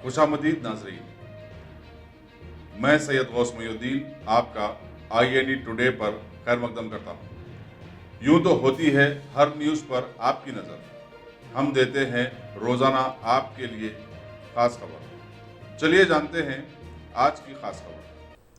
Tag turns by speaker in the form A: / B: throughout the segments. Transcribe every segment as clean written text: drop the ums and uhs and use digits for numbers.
A: खुशामदीद नाजरीन, मैं सैयद गौस मोइनुद्दीन आपका INE टुडे पर खैर मकदम करता हूँ। यूं तो होती है हर न्यूज़ पर आपकी नज़र, हम देते हैं रोज़ाना आपके लिए खास खबर। चलिए जानते हैं आज की खास खबर।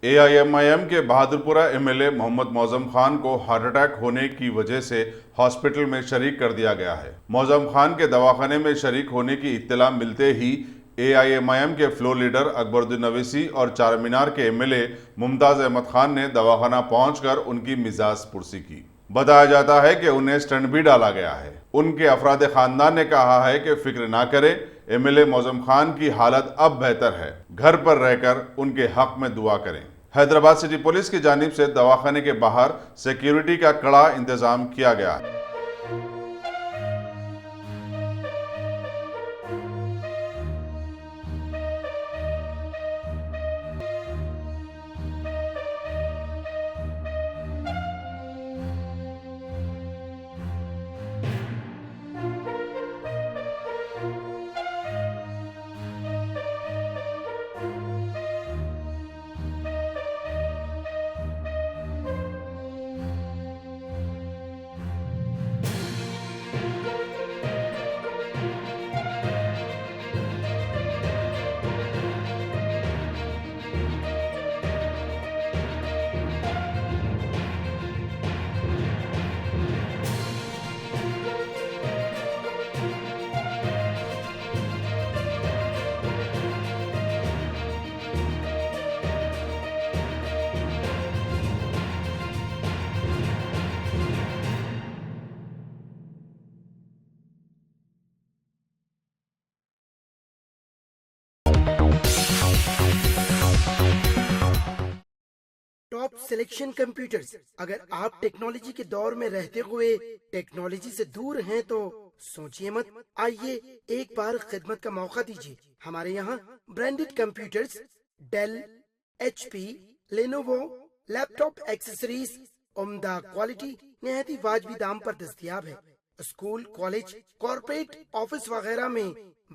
A: AIMIM के बहादुरपुरा MLA मोहम्मद मौजम खान को हार्ट अटैक होने की वजह से हॉस्पिटल में शरीक कर दिया गया है। मौजम खान के दवाखाने में शरीक होने की इत्तला मिलते ही AIMIM के फ्लोर लीडर अकबरुद्दीन अवैसी और चार मीनार के MLA मुमताज़ अहमद खान ने दवाखाना पहुंचकर उनकी मिजाज पुरसी की। बताया जाता है कि उन्हें स्टंट भी डाला गया है। उनके अफराद खानदान ने कहा है कि फिक्र ना करें, MLA मौजम खान की हालत अब बेहतर है, घर पर रहकर उनके हक में दुआ करें। हैदराबाद सिटी पुलिस की जानिब से दवाखाने के बाहर सिक्योरिटी का कड़ा इंतजाम किया गया है।
B: Top selection computers. अगर आप टेक्नोलॉजी के दौर में रहते हुए टेक्नोलॉजी से दूर हैं तो सोचिए मत, आइए एक बार खिदमत का मौका दीजिए। हमारे यहाँ branded computers Dell, HP, Lenovo, laptop accessories उम्दा क्वालिटी निहायत ही वाजबी दाम पर दस्तयाब है। स्कूल, कॉलेज, कॉर्पोरेट ऑफिस वगैरह में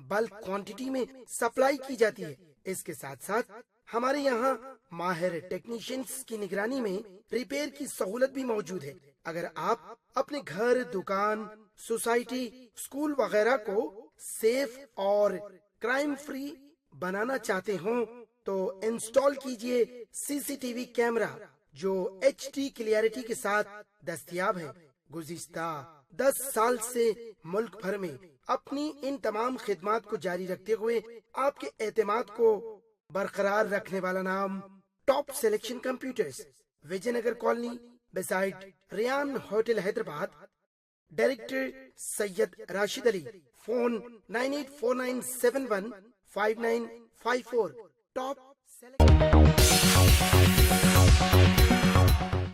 B: बल्क क्वांटिटी में सप्लाई की जाती है। इसके साथ साथ हमारे यहाँ माहिर टेक्नीशियंस की निगरानी में रिपेयर की सहूलत भी मौजूद है। अगर आप अपने घर, दुकान, सोसाइटी, स्कूल वगैरह को सेफ और क्राइम फ्री बनाना चाहते हो तो इंस्टॉल कीजिए CCTV कैमरा जो HD क्लियरिटी के साथ दस्तयाब है। गुज़िश्ता 10 साल से मुल्क भर में अपनी इन तमाम खिदमात को जारी रखते हुए आपके एतमाद को बरकरार रखने वाला नाम top selection computers, Vijayanagar colony beside Riyan hotel Hyderabad. Director Syed Rashid Ali. Phone 9849715954। Top